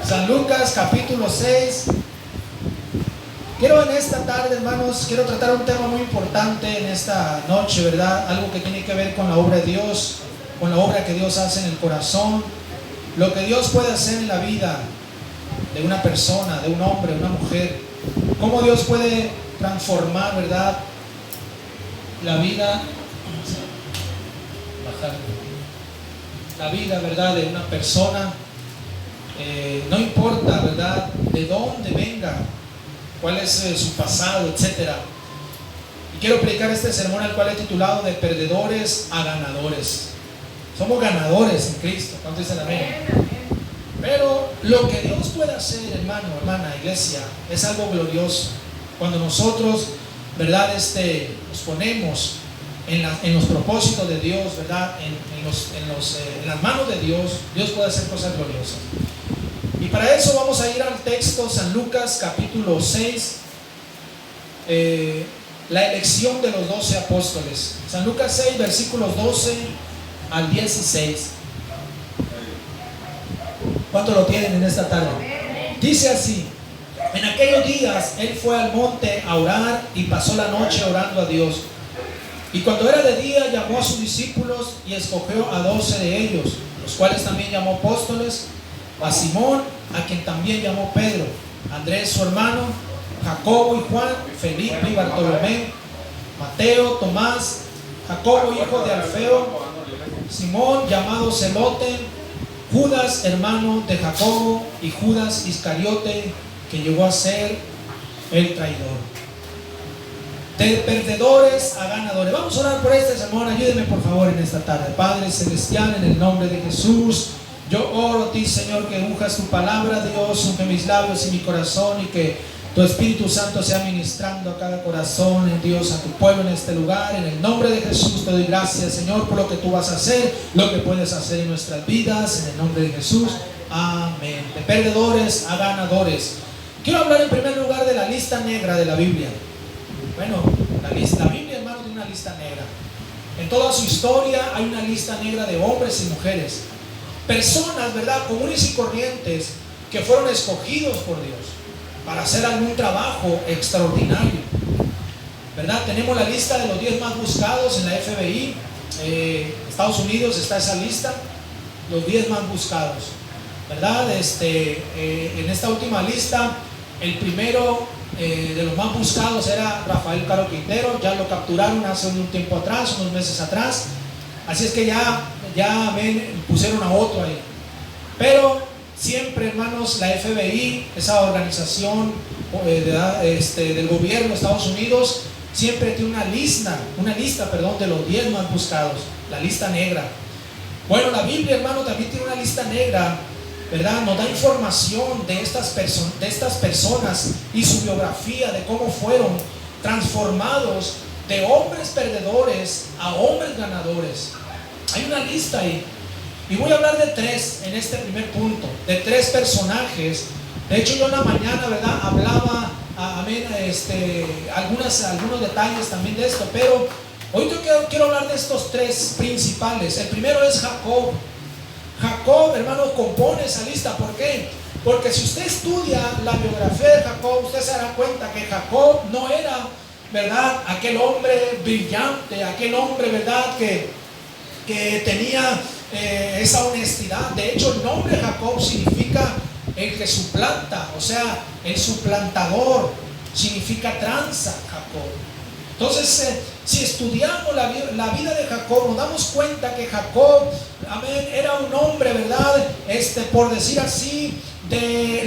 San Lucas capítulo 6. Quiero en esta tarde, hermanos, quiero tratar un tema muy importante en esta noche, ¿verdad? Algo que tiene que ver con la obra de Dios, con la obra que Dios hace en el corazón, lo que Dios puede hacer en la vida de una persona, de un hombre, de una mujer, cómo Dios puede transformar, ¿verdad? La vida, ¿verdad? De una persona. No importa, ¿verdad?, de dónde venga, cuál es su pasado, etcétera. Y quiero predicar este sermón, al cual he titulado De perdedores a ganadores. Somos ganadores en Cristo. ¿Cuántos dicen amén? Pero lo que Dios puede hacer, hermano, hermana, iglesia, es algo glorioso. Cuando nosotros, ¿verdad?, nos ponemos en los propósitos de Dios, ¿verdad?, en las manos de Dios, Dios puede hacer cosas gloriosas. Y para eso vamos a ir al texto San Lucas capítulo 6, la elección de los 12 apóstoles. San Lucas 6, versículos 12 al 16. ¿Cuánto lo tienen en esta tarde? Dice así: en aquellos días él fue al monte a orar y pasó la noche orando a Dios. Y cuando era de día llamó a sus discípulos y escogió a 12 de ellos, los cuales también llamó apóstoles: a Simón, a quien también llamó Pedro, Andrés su hermano, Jacobo y Juan, Felipe y Bartolomé, Mateo, Tomás, Jacobo hijo de Alfeo, Simón llamado Celote, Judas hermano de Jacobo y Judas Iscariote, que llegó a ser el traidor. De perdedores a ganadores. Vamos a orar por este sermón. Ayúdeme por favor en esta tarde. Padre celestial, en el nombre de Jesús, yo oro a ti, Señor, que unjas tu palabra, Dios, unge mis labios y mi corazón, y que tu Espíritu Santo sea ministrando a cada corazón, Dios, a tu pueblo en este lugar. En el nombre de Jesús te doy gracias, Señor, por lo que tú vas a hacer, lo que puedes hacer en nuestras vidas. En el nombre de Jesús, amén. De perdedores a ganadores. Quiero hablar en primer lugar de la lista negra de la Biblia. Bueno, la Biblia, hermano, tiene una lista negra. En toda su historia hay una lista negra de hombres y mujeres, personas, ¿verdad?, comunes y corrientes, que fueron escogidos por Dios para hacer algún trabajo extraordinario, ¿verdad? Tenemos la lista de los 10 más buscados en la FBI. Estados Unidos está esa lista, los 10 más buscados, ¿verdad? En esta última lista, el primero de los más buscados era Rafael Caro Quintero. Ya lo capturaron hace un tiempo atrás, unos meses atrás. Así es que ya pusieron a otro ahí. Pero siempre, hermanos, la FBI, esa organización del gobierno de Estados Unidos, siempre tiene una lista de los 10 más buscados, la lista negra. Bueno, la Biblia, hermano, también tiene una lista negra, ¿verdad? Nos da información de estas personas y su biografía, de cómo fueron transformados de hombres perdedores a hombres ganadores. Hay una lista ahí, y voy a hablar de 3 en este primer punto, de 3 personajes. De hecho, yo en la mañana, ¿verdad?, hablaba algunos detalles también de esto, pero hoy quiero hablar de estos 3 principales. El primero es Jacob. Jacob, hermano, compone esa lista. ¿Por qué? Porque si usted estudia la biografía de Jacob, usted se dará cuenta que Jacob no era, ¿verdad?, aquel hombre brillante, aquel hombre, ¿verdad?, que tenía esa honestidad. De hecho, el nombre Jacob significa el que suplanta, o sea, el suplantador, significa tranza, Jacob. Entonces, si estudiamos la vida de Jacob, nos damos cuenta que Jacob, amén, era un hombre, ¿verdad?, por decir así, de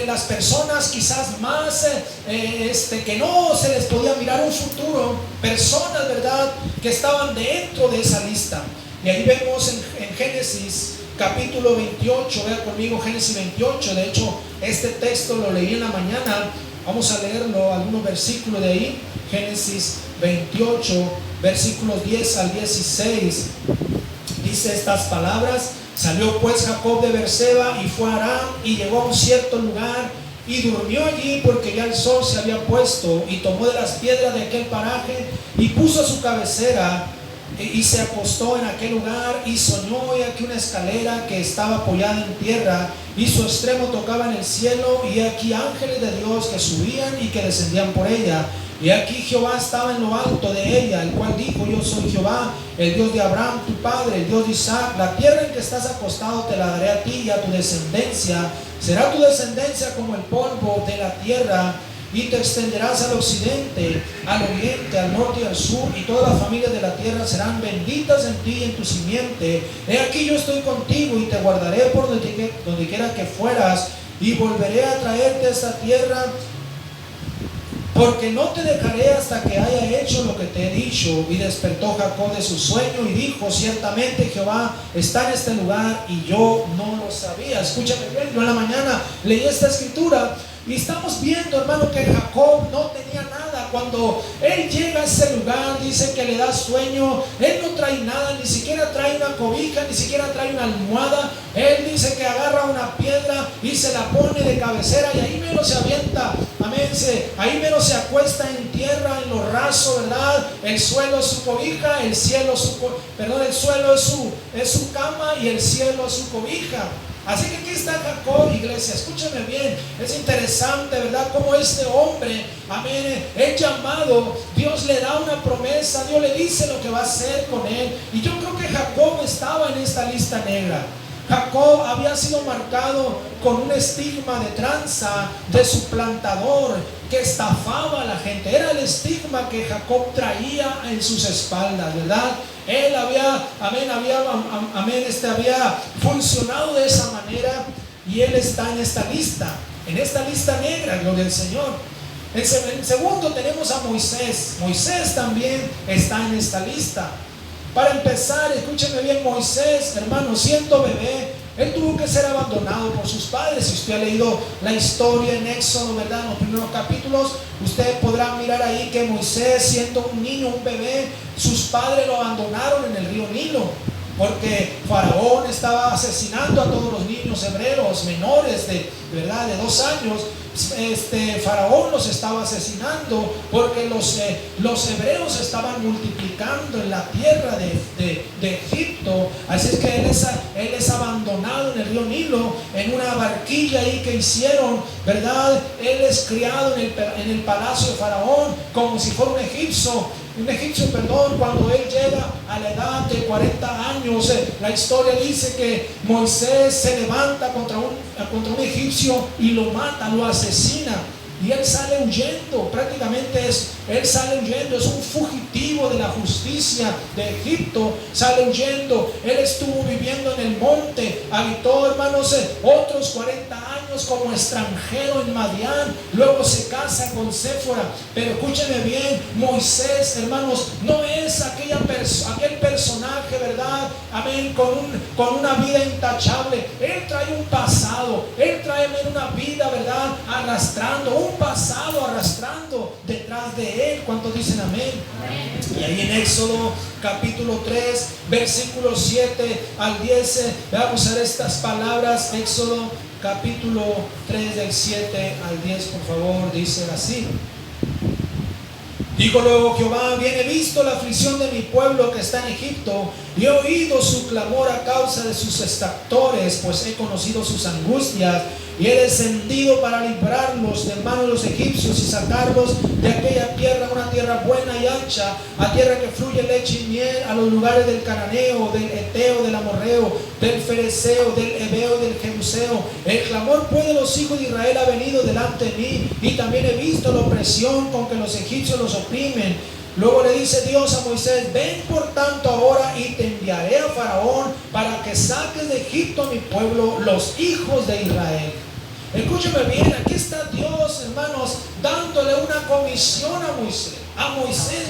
las personas quizás más que no se les podía mirar un futuro, personas, ¿verdad?, que estaban dentro de esa lista. Y ahí vemos en Génesis capítulo 28, vea conmigo Génesis 28. De hecho, este texto lo leí en la mañana. Vamos a leerlo, algunos versículos de ahí. Génesis 28, versículos 10 al 16. Dice estas palabras: salió pues Jacob de Beerseba y fue a Harán, y llegó a un cierto lugar y durmió allí, porque ya el sol se había puesto, y tomó de las piedras de aquel paraje y puso su cabecera y se acostó en aquel lugar y soñó, y aquí una escalera que estaba apoyada en tierra y su extremo tocaba en el cielo, y aquí ángeles de Dios que subían y que descendían por ella. Y aquí Jehová estaba en lo alto de ella, el cual dijo: yo soy Jehová, el Dios de Abraham tu padre, el Dios de Isaac. La tierra en que estás acostado te la daré a ti y a tu descendencia. Será tu descendencia como el polvo de la tierra, y te extenderás al occidente, al oriente, al norte y al sur, y todas las familias de la tierra serán benditas en ti y en tu simiente. He aquí yo estoy contigo y te guardaré por donde quiera que fueras, y volveré a traerte a esta tierra, porque no te dejaré hasta que haya hecho lo que te he dicho. Y despertó Jacob de su sueño y dijo: ciertamente Jehová está en este lugar y yo no lo sabía. Escúchame bien, yo en la mañana leí esta escritura y estamos viendo, hermano, que Jacob no tenía nada. Cuando él llega a ese lugar, dice que le da sueño. Él no trae nada, ni siquiera trae una cobija, ni siquiera trae una almohada. Él dice que agarra una piedra y se la pone de cabecera, y ahí menos se avienta, amén, ahí menos se acuesta en tierra, en lo raso, ¿verdad? El suelo es su cobija, el suelo es su cama, y el cielo es su cobija. Así que aquí está Jacob, iglesia, escúchame bien. Es interesante, ¿verdad? Como este hombre, amén, es llamado, Dios le da una promesa, Dios le dice lo que va a hacer con él. Y yo creo que Jacob estaba en esta lista negra. Jacob había sido marcado con un estigma de tranza, de suplantador, que estafaba a la gente. Era el estigma que Jacob traía en sus espaldas, ¿verdad? Él había funcionado de esa manera, y él está en esta lista negra, gloria al Señor. En segundo tenemos a Moisés. Moisés también está en esta lista. Para empezar, escúcheme bien, Moisés, hermano, siendo bebé, él tuvo que ser abandonado por sus padres. Si usted ha leído la historia en Éxodo, ¿verdad?, en los primeros capítulos, usted podrá mirar ahí que Moisés, siendo un niño, un bebé, sus padres lo abandonaron en el río Nilo, porque Faraón estaba asesinando a todos los niños hebreos menores de 2 años. Faraón los estaba asesinando porque los hebreos estaban multiplicando en la tierra de Egipto. Así es que él es abandonado en el río Nilo, en una barquilla ahí que hicieron, ¿verdad? Él es criado en el palacio de Faraón como si fuera un egipcio, cuando él llega a la edad de 40 años, la historia dice que Moisés se levanta contra un egipcio y lo mata, lo asesina. Y él sale huyendo, es un fugitivo de la justicia de Egipto, sale huyendo. Él estuvo viviendo en el monte, habitó, hermanos, otros 40 años como extranjero en Madián, luego se casa con Séfora. Pero escúchenme bien, Moisés, hermanos, no es aquel personaje, ¿verdad? Amén, con una vida intachable. Él trae un pasado, él trae una vida, ¿verdad?, arrastrando detrás de él. ¿Cuántos dicen amén? Amén. Y ahí en Éxodo capítulo 3 versículos 7 al 10 vamos a ver estas palabras. Éxodo capítulo 3 del 7 al 10, por favor, dice así: dijo luego Jehová: bien he visto la aflicción de mi pueblo que está en Egipto, y he oído su clamor a causa de sus extractores, pues he conocido sus angustias, y he descendido para librarlos de manos de los egipcios y sacarlos de aquella tierra, una tierra buena y ancha, a tierra que fluye leche y miel, a los lugares del cananeo, del eteo, del amorreo, del fereceo, del heveo, del jebuseo. El clamor pues de los hijos de Israel ha venido delante de mí, y también he visto la opresión con que los egipcios los oprimen. Luego le dice Dios a Moisés: ven por tanto ahora, y te enviaré a Faraón para que saques de Egipto a mi pueblo, los hijos de Israel. Escúcheme bien, aquí está Dios, hermanos, dándole una comisión a Moisés.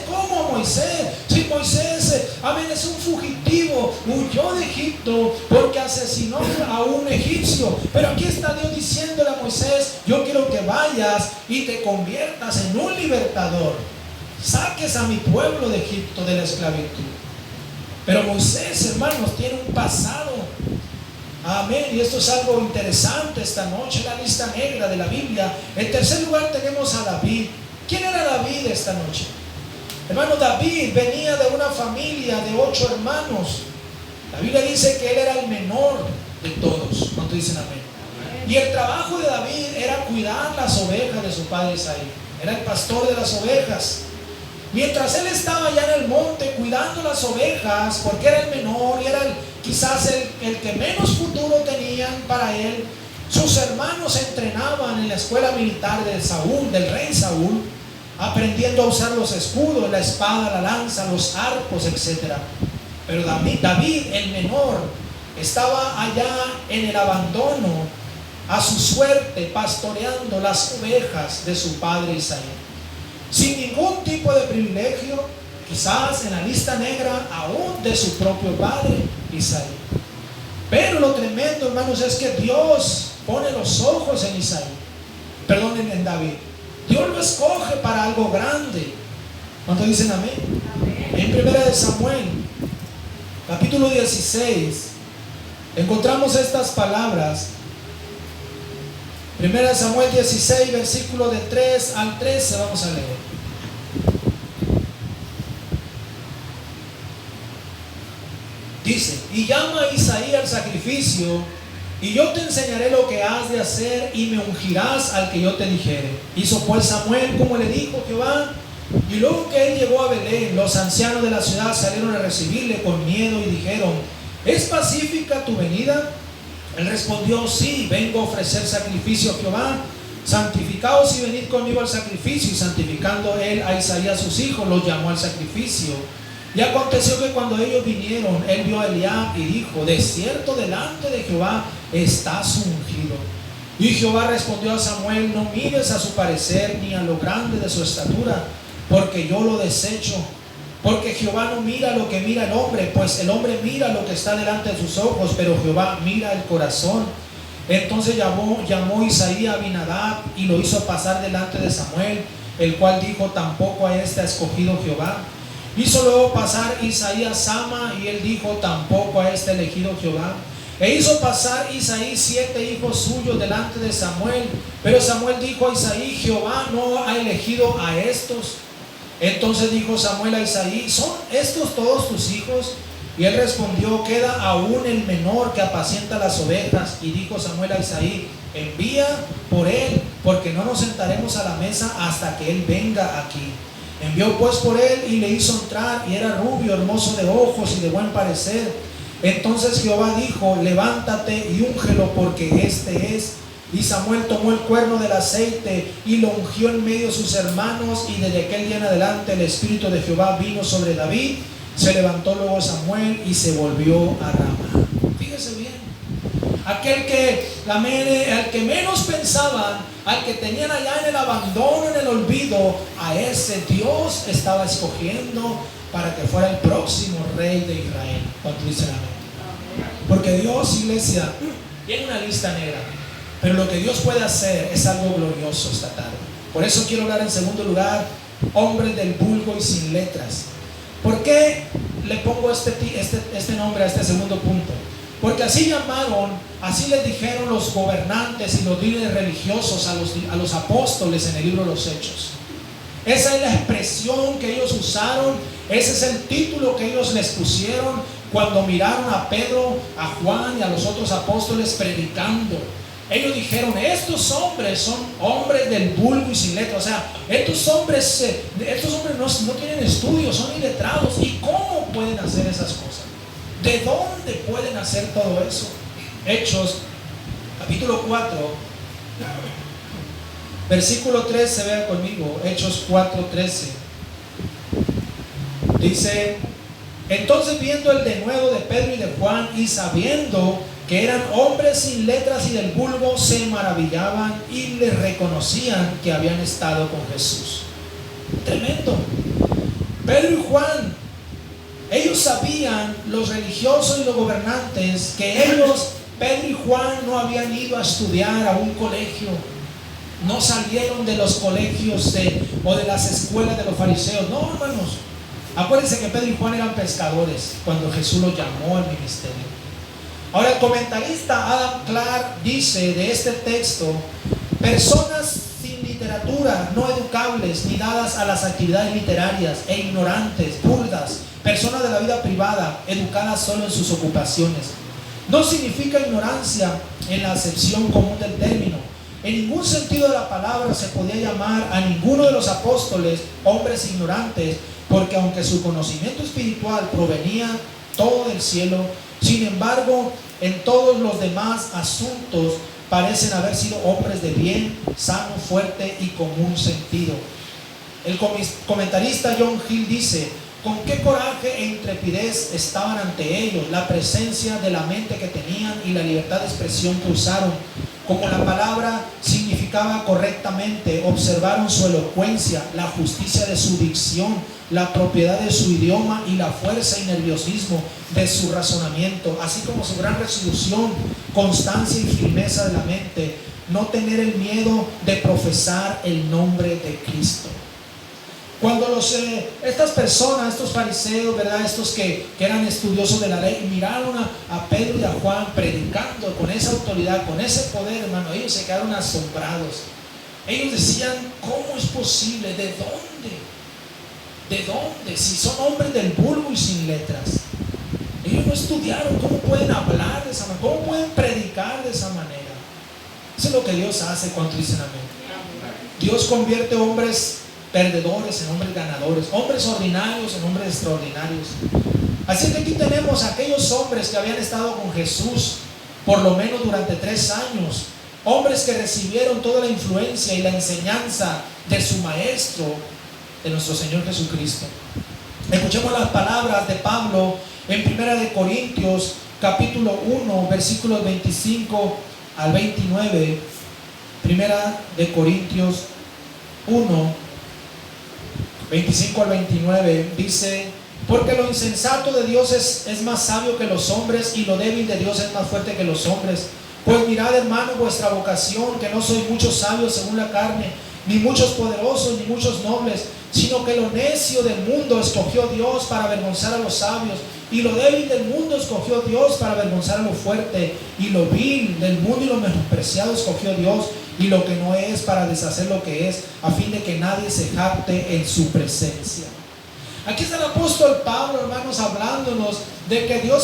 ¿Cómo a Moisés? Si Moisés, amén, es un fugitivo, huyó de Egipto porque asesinó a un egipcio. Pero aquí está Dios diciéndole a Moisés: yo quiero que vayas y te conviertas en un libertador. Saques a mi pueblo de Egipto, de la esclavitud. Pero Moisés, hermanos, tiene un pasado. Amén. Y esto es algo interesante esta noche, la lista negra de la Biblia. En tercer lugar tenemos a David. ¿Quién era David esta noche? Hermano, David venía de una familia de 8 hermanos. La Biblia dice que él era el menor de todos. ¿Cuántos dicen amén? Y el trabajo de David era cuidar las ovejas de su padre Isaí. Era el pastor de las ovejas. Mientras él estaba allá en el monte cuidando las ovejas, porque era el menor y era quizás el que menos futuro tenían para él, sus hermanos entrenaban en la escuela militar de Saúl, del rey Saúl, aprendiendo a usar los escudos, la espada, la lanza, los arcos, etc. Pero David, el menor, estaba allá en el abandono, a su suerte, pastoreando las ovejas de su padre Isaí, sin ningún tipo de privilegio, quizás en la lista negra aún de su propio padre Isaí. Pero lo tremendo, hermanos, es que Dios pone los ojos en Isaí, en David. Dios lo escoge para algo grande. ¿Cuántos dicen amén? En 1 Samuel, capítulo 16, encontramos estas palabras. 1 Samuel 16, versículo de 3 al 13, vamos a leer. Dice: y llama a Isaí al sacrificio, y yo te enseñaré lo que has de hacer, y me ungirás al que yo te dijere. Hizo pues Samuel como le dijo Jehová, y luego que él llegó a Belén, los ancianos de la ciudad salieron a recibirle con miedo y dijeron: ¿es pacífica tu venida? Él respondió: sí, vengo a ofrecer sacrificio a Jehová. Santificaos y venid conmigo al sacrificio. Y santificando él a Isaí a sus hijos, los llamó al sacrificio. Y aconteció que cuando ellos vinieron, él vio a Eliab y dijo: de cierto delante de Jehová está su ungido. Y Jehová respondió a Samuel: no mires a su parecer ni a lo grande de su estatura, porque yo lo desecho. Porque Jehová no mira lo que mira el hombre, pues el hombre mira lo que está delante de sus ojos, pero Jehová mira el corazón. Entonces llamó Isaí a Abinadab y lo hizo pasar delante de Samuel, el cual dijo: tampoco a este ha escogido Jehová. Hizo luego pasar Isaí a Sama, y él dijo: tampoco a este ha elegido Jehová. E hizo pasar Isaí 7 hijos suyos delante de Samuel, pero Samuel dijo a Isaí: Jehová no ha elegido a estos. Entonces dijo Samuel a Isaí: ¿son estos todos tus hijos? Y él respondió: queda aún el menor que apacienta las ovejas. Y dijo Samuel a Isaí: envía por él, porque no nos sentaremos a la mesa hasta que él venga aquí. Envió pues por él y le hizo entrar, y era rubio, hermoso de ojos y de buen parecer. Entonces Jehová dijo: levántate y úngelo, porque este es. Y Samuel tomó el cuerno del aceite y lo ungió en medio de sus hermanos, y desde aquel día en adelante el Espíritu de Jehová vino sobre David. Se levantó luego Samuel y se volvió a Ramá. Fíjese bien, al que menos pensaban, al que tenían allá en el abandono, en el olvido, a ese Dios estaba escogiendo para que fuera el próximo rey de Israel. ¿Cuánto dicen amén? Porque Dios, iglesia, tiene una lista negra. Pero lo que Dios puede hacer es algo glorioso esta tarde. Por eso quiero hablar en segundo lugar: hombres del vulgo y sin letras. ¿Por qué le pongo este nombre a este segundo punto? Porque así llamaron, así les dijeron los gobernantes y los líderes religiosos a los apóstoles en el libro de los Hechos. Esa es la expresión que ellos usaron, ese es el título que ellos les pusieron cuando miraron a Pedro, a Juan y a los otros apóstoles predicando. Ellos dijeron: estos hombres son hombres del vulgo y sin letra. O sea, estos hombres no tienen estudios, son iletrados. ¿Y cómo pueden hacer esas cosas? ¿De dónde pueden hacer todo eso? Hechos, capítulo 4, versículo 13, vean conmigo. Hechos 4:13. Dice: entonces, viendo el denuedo de Pedro y de Juan, y sabiendo que eran hombres sin letras y del vulgo, se maravillaban y les reconocían que habían estado con Jesús. Tremendo. Pedro y Juan, ellos sabían, los religiosos y los gobernantes, que Pedro y Juan, no habían ido a estudiar a un colegio, no salieron de los colegios o de las escuelas de los fariseos. No, hermanos, acuérdense que Pedro y Juan eran pescadores cuando Jesús los llamó al ministerio. Ahora, el comentarista Adam Clark dice de este texto: personas sin literatura, no educables ni dadas a las actividades literarias, e ignorantes, burdas, personas de la vida privada, educadas solo en sus ocupaciones. No significa ignorancia en la acepción común del término. En ningún sentido de la palabra se podía llamar a ninguno de los apóstoles hombres ignorantes, porque aunque su conocimiento espiritual provenía todo del cielo, sin embargo, en todos los demás asuntos parecen haber sido hombres de bien, sano, fuerte y común sentido. El comentarista John Hill dice: con qué coraje e intrepidez estaban ante ellos, la presencia de la mente que tenían y la libertad de expresión que usaron. Como la palabra significaba correctamente, observaron su elocuencia, la justicia de su dicción, la propiedad de su idioma y la fuerza y nerviosismo de su razonamiento, así como su gran resolución, constancia y firmeza de la mente, no tener el miedo de profesar el nombre de Cristo. Cuando estas personas, estos fariseos, ¿verdad?, estos que eran estudiosos de la ley, miraron a Pedro y a Juan predicando con esa autoridad, con ese poder, hermano, ellos se quedaron asombrados. Ellos decían: ¿cómo es posible? ¿De dónde? ¿De dónde? Si son hombres del vulgo y sin letras. Ellos no estudiaron. ¿Cómo pueden hablar de esa manera? ¿Cómo pueden predicar de esa manera? Eso es lo que Dios hace cuando dicen amén. Dios convierte hombres perdedores en hombres ganadores, hombres ordinarios en hombres extraordinarios. Así que aquí tenemos a aquellos hombres que habían estado con Jesús por lo menos durante 3 años, hombres que recibieron toda la influencia y la enseñanza de su maestro, de nuestro Señor Jesucristo. Escuchemos las palabras de Pablo en 1 Corintios capítulo 1 versículos 25 al 29. 1 Corintios 1 25 al 29 dice: porque lo insensato de Dios es más sabio que los hombres, y lo débil de Dios es más fuerte que los hombres. Pues mirad, hermano, vuestra vocación, que no sois muchos sabios según la carne, ni muchos poderosos, ni muchos nobles, sino que lo necio del mundo escogió Dios para avergonzar a los sabios, y lo débil del mundo escogió Dios para avergonzar a lo fuerte, y lo vil del mundo y lo menospreciado escogió Dios, y lo que no es, para deshacer lo que es, a fin de que nadie se jacte en su presencia. Aquí está el apóstol Pablo, hermanos, hablándonos de que Dios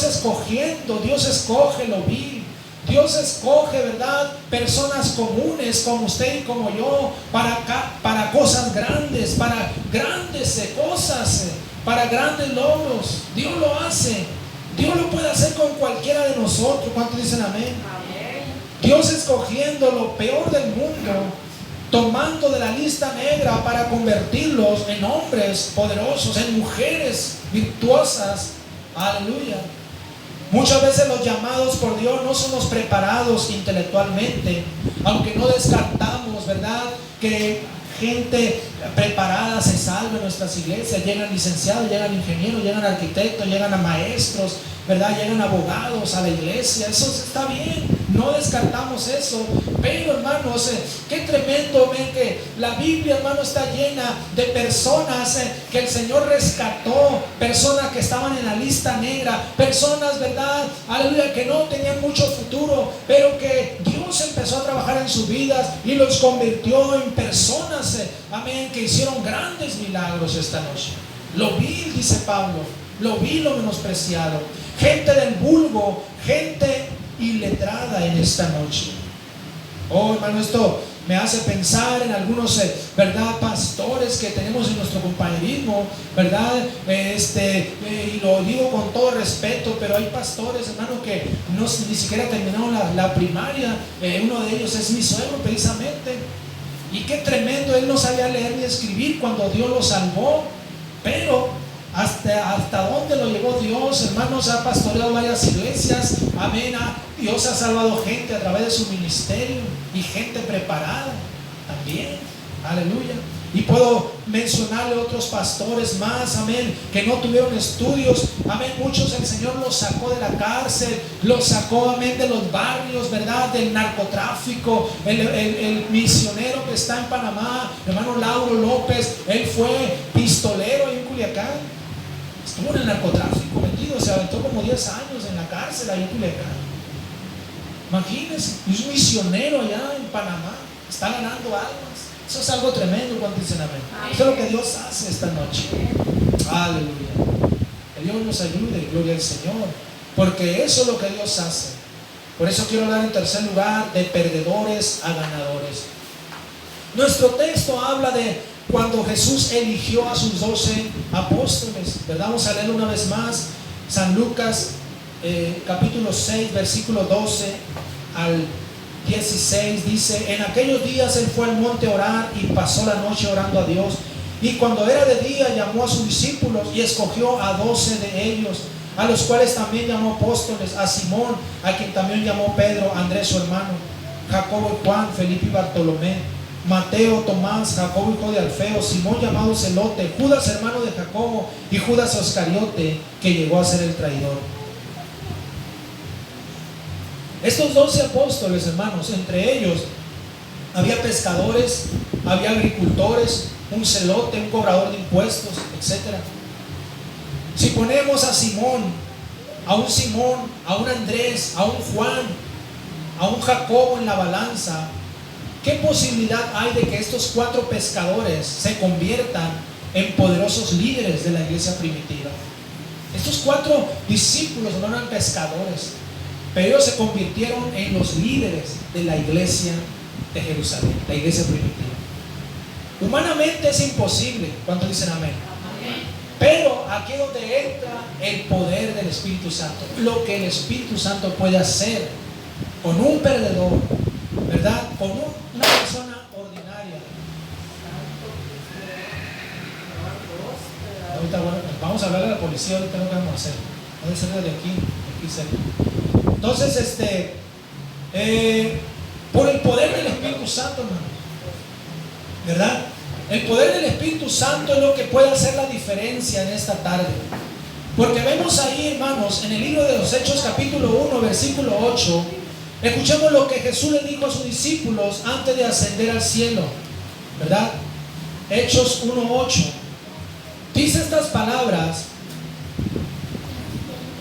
Dios escoge lo vil. Dios escoge, ¿verdad?, personas comunes como usted y como yo para cosas grandes, para grandes cosas, para grandes logros. Dios lo hace. Dios lo puede hacer con cualquiera de nosotros. ¿Cuántos dicen amén? Dios escogiendo lo peor del mundo, tomando de la lista negra para convertirlos en hombres poderosos, en mujeres virtuosas. Aleluya. Muchas veces los llamados por Dios no somos preparados intelectualmente, aunque no descartamos, ¿verdad?, que gente preparada se salva en nuestras iglesias. Llegan licenciados, llegan ingenieros, llegan arquitectos, llegan a maestros, ¿verdad?, llegan abogados a la iglesia. Eso está bien, no descartamos eso. Pero, hermanos, qué tremendo ver que la Biblia, hermano, está llena de personas que el Señor rescató, personas que estaban en la lista negra, personas, ¿verdad?, aleluya, que no tenían mucho futuro, pero que Dios empezó a trabajar en sus vidas y los convirtió en personas, amén, que hicieron grandes milagros esta noche. Lo vil, dice Pablo, lo vil, lo menospreciado, gente del vulgo, gente iletrada en esta noche. Oh, hermano, esto me hace pensar en algunos, ¿verdad?, pastores que tenemos en nuestro compañerismo, ¿verdad? Y lo digo con todo respeto, pero hay pastores, hermano, que ni siquiera terminaron la primaria. Uno de ellos es mi suegro, precisamente. Y qué tremendo, él no sabía leer ni escribir cuando Dios lo salvó. Pero hasta dónde lo llevó Dios, hermanos, ha pastoreado varias iglesias, amén. Dios ha salvado gente a través de su ministerio, y gente preparada también, aleluya. Y puedo mencionarle otros pastores más, amén, que no tuvieron estudios, amén. Muchos el Señor los sacó de la cárcel, los sacó, amén, de los barrios, ¿verdad?, del narcotráfico. El misionero que está en Panamá, hermano Lauro López, él fue pistolero ahí en Culiacán, estuvo en el narcotráfico metido, se aventó como 10 años en la cárcel ahí en Culiacán. Imagínense, es un misionero allá en Panamá, está ganando almas. Eso es algo tremendo cuando dicen amén. Eso es lo que Dios hace esta noche. Aleluya. Que Dios nos ayude, gloria al Señor. Porque eso es lo que Dios hace. Por eso quiero hablar en tercer lugar de perdedores a ganadores. Nuestro texto habla de cuando Jesús eligió a sus 12 apóstoles, ¿verdad? Vamos a leer una vez más San Lucas capítulo 6 versículo 12 al 16. Dice: en aquellos días él fue al monte a orar y pasó la noche orando a Dios, y cuando era de día llamó a sus discípulos y escogió a 12 de ellos, a los cuales también llamó apóstoles: a Simón, a quien también llamó Pedro, Andrés su hermano, Jacobo y Juan, Felipe y Bartolomé, Mateo, Tomás, Jacobo hijo de Alfeo, Simón llamado Celote, Judas hermano de Jacobo y Judas Iscariote, que llegó a ser el traidor. Estos 12 apóstoles, hermanos, entre ellos había pescadores, había agricultores, un celote, un cobrador de impuestos, etc. Si ponemos a Simón, a un Andrés, a un Juan, a un Jacobo en la balanza, ¿qué posibilidad hay de que estos 4 pescadores se conviertan en poderosos líderes de la iglesia primitiva? Estos 4 discípulos no eran pescadores, pero ellos se convirtieron en los líderes de la iglesia de Jerusalén, la iglesia primitiva. Humanamente es imposible. ¿Cuántos dicen amén? Pero aquí es donde entra el poder del Espíritu Santo. Lo que el Espíritu Santo puede hacer con un perdedor, ¿verdad? Con una persona ordinaria. Ahorita, bueno, vamos a hablar de la policía, ahorita lo que vamos a hacer. Vamos a hacer de aquí cerca. Entonces, por el poder del Espíritu Santo, hermano, ¿verdad? El poder del Espíritu Santo es lo que puede hacer la diferencia en esta tarde. Porque vemos ahí, hermanos, en el libro de los Hechos capítulo 1 versículo 8, escuchemos lo que Jesús le dijo a sus discípulos antes de ascender al cielo, ¿verdad? Hechos 1:8 dice estas palabras: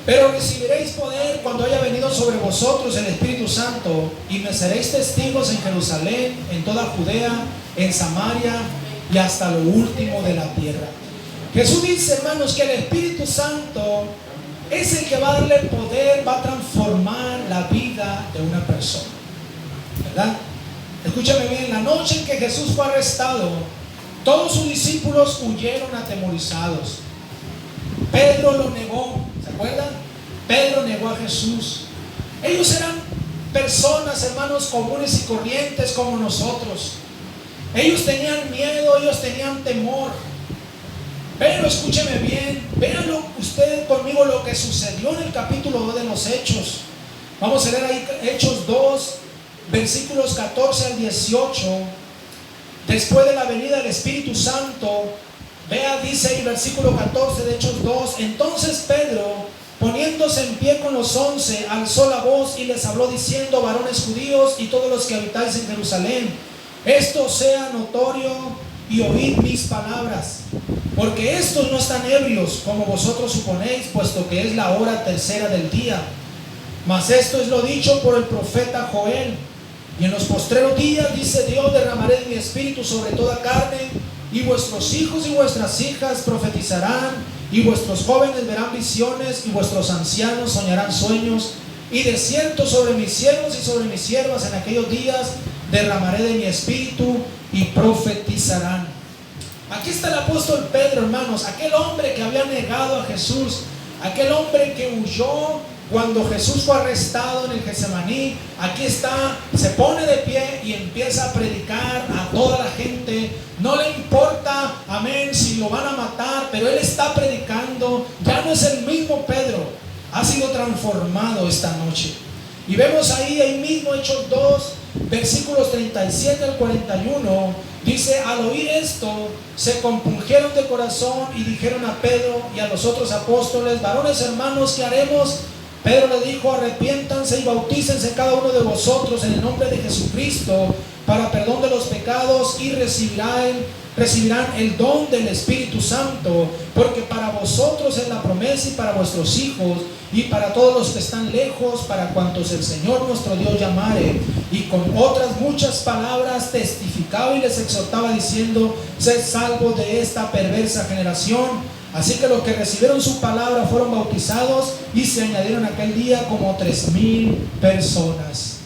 pero recibiréis poder cuando haya venido sobre vosotros el Espíritu Santo, y me seréis testigos en Jerusalén, en toda Judea, en Samaria y hasta lo último de la tierra. Jesús dice, hermanos, que el Espíritu Santo es el que va a darle poder, va a transformar la vida de una persona, ¿verdad? Escúchame bien, la noche en que Jesús fue arrestado, todos sus discípulos huyeron atemorizados. Pedro lo negó, ¿se acuerdan? Pedro negó a Jesús. Ellos eran personas, hermanos, comunes y corrientes como nosotros. Ellos tenían miedo, ellos tenían temor. Pero escúcheme bien, véanlo ustedes conmigo lo que sucedió en el capítulo 2 de los Hechos. Vamos a leer ahí Hechos 2, versículos 14 al 18. Después de la venida del Espíritu Santo, vea, dice el versículo 14 de Hechos 2: entonces Pedro, poniéndose en pie con los 11, alzó la voz y les habló diciendo: varones judíos y todos los que habitáis en Jerusalén, esto sea notorio y oíd mis palabras, porque estos no están ebrios como vosotros suponéis, puesto que es la hora tercera del día. Mas esto es lo dicho por el profeta Joel: y en los postreros días, dice Dios, derramaré de mi espíritu sobre toda carne, y vuestros hijos y vuestras hijas profetizarán, y vuestros jóvenes verán visiones, y vuestros ancianos soñarán sueños, y de cierto sobre mis siervos y sobre mis siervas en aquellos días derramaré de mi espíritu, y profetizarán. Aquí está el apóstol Pedro, hermanos, aquel hombre que había negado a Jesús, aquel hombre que huyó cuando Jesús fue arrestado en el Getsemaní. Aquí está, se pone de pie y empieza a predicar a toda la gente. No le importa, amén, si lo van a matar, pero él está predicando. Ya no es el mismo Pedro, ha sido transformado esta noche. Y vemos ahí mismo Hechos 2, versículos 37 al 41. Dice: al oír esto, se compungieron de corazón y dijeron a Pedro y a los otros apóstoles: varones hermanos, ¿qué haremos? Pedro le dijo: arrepiéntanse y bautícense cada uno de vosotros en el nombre de Jesucristo para perdón de los pecados, y recibirán recibirán el don del Espíritu Santo, porque para vosotros es la promesa y para vuestros hijos y para todos los que están lejos, para cuantos el Señor nuestro Dios llamare. Y con otras muchas palabras testificaba y les exhortaba diciendo: sed salvos de esta perversa generación. Así que los que recibieron su palabra fueron bautizados, y se añadieron aquel día como 3,000 personas.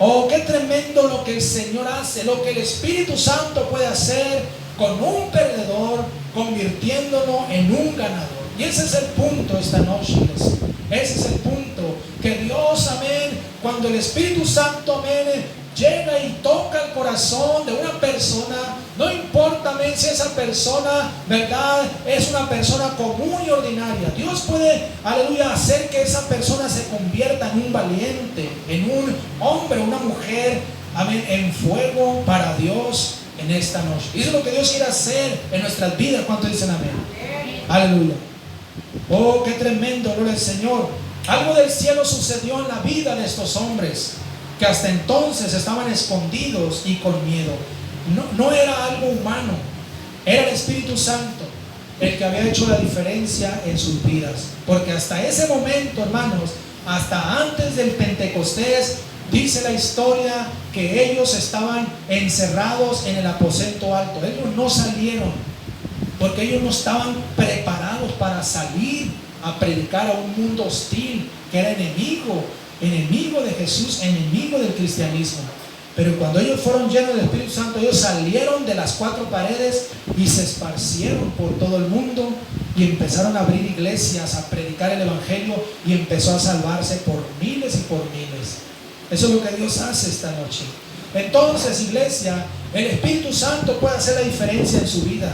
Oh, qué tremendo lo que el Señor hace, lo que el Espíritu Santo puede hacer con un perdedor, convirtiéndolo en un ganador. Y ese es el punto esta noche, iglesia. Ese es el punto, que Dios, amén, cuando el Espíritu Santo, amén, llega y toca el corazón de una persona, no importa, amén, si esa persona, verdad, es una persona común y ordinaria. Dios puede, aleluya, hacer que esa persona se convierta en un valiente, en un hombre, una mujer, amén, en fuego para Dios en esta noche. Y eso es lo que Dios quiere hacer en nuestras vidas. ¿Cuántos dicen amén? Aleluya. Oh, qué tremendo, gloria al Señor. Algo del cielo sucedió en la vida de estos hombres, que hasta entonces estaban escondidos y con miedo. No era algo humano, era el Espíritu Santo el que había hecho la diferencia en sus vidas. Porque hasta ese momento, hermanos, hasta antes del Pentecostés, dice la historia que ellos estaban encerrados en el aposento alto. Ellos no salieron porque ellos no estaban preparados para salir a predicar a un mundo hostil que era enemigo de Jesús, enemigo del cristianismo. Pero cuando ellos fueron llenos del Espíritu Santo, ellos salieron de las 4 paredes y se esparcieron por todo el mundo y empezaron a abrir iglesias, a predicar el Evangelio, y empezó a salvarse por miles y por miles. Eso es lo que Dios hace esta noche. Entonces, iglesia, el Espíritu Santo puede hacer la diferencia en su vida.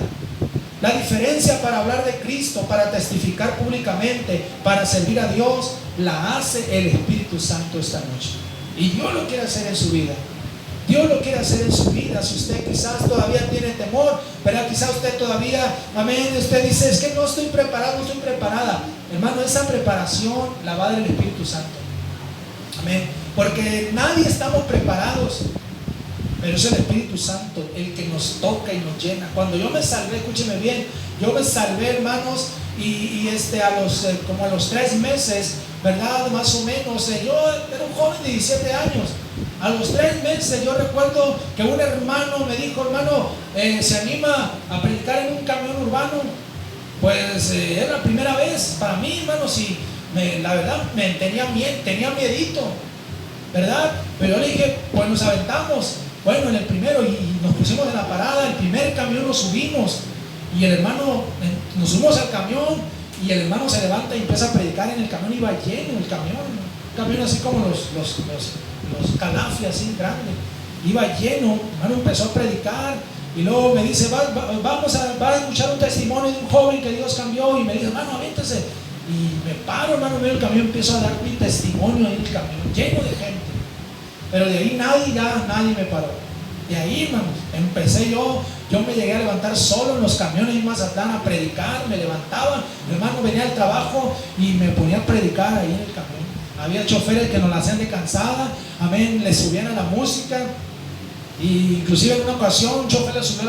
La diferencia para hablar de Cristo, para testificar públicamente, para servir a Dios, la hace el Espíritu Santo esta noche. Y Dios lo quiere hacer en su vida. Dios lo quiere hacer en su vida. Si usted quizás todavía tiene temor, ¿verdad? Quizás usted todavía, amén, usted dice: es que no estoy preparado, no estoy preparada. Hermano, esa preparación la va a dar el Espíritu Santo. Amén. Porque nadie estamos preparados, pero es el Espíritu Santo el que nos toca y nos llena. Cuando yo me salvé, escúcheme bien, yo me salvé, hermanos, y como a los 3 meses, ¿verdad? Más o menos, yo era un joven de 17 años. A los 3 meses yo recuerdo que un hermano me dijo: hermano, ¿se anima a predicar en un camión urbano? Pues era la primera vez para mí, hermano, la verdad tenía miedito, ¿verdad? Pero yo le dije: pues nos aventamos. Bueno, en el primero, y nos pusimos en la parada, el primer camión nos subimos, y el hermano, nos subimos al camión, y el hermano se levanta y empieza a predicar en el camión. Iba lleno el camión, un camión así como los Calafia, así grande, iba lleno. El hermano empezó a predicar, y luego me dice: va a escuchar un testimonio de un joven que Dios cambió. Y me dice: hermano, avéntese. Y me paro, hermano, en el camión, empiezo a dar mi testimonio en el camión, lleno de gente. Pero de ahí nadie me paró. De ahí, hermanos, empecé yo me llegué a levantar solo en los camiones en Mazatlán a predicar. Me levantaba, mi hermano venía al trabajo y me ponía a predicar ahí en el camión. Había choferes que nos la hacían de cansada, amén, le subían a la música, y inclusive en una ocasión un chofer le subió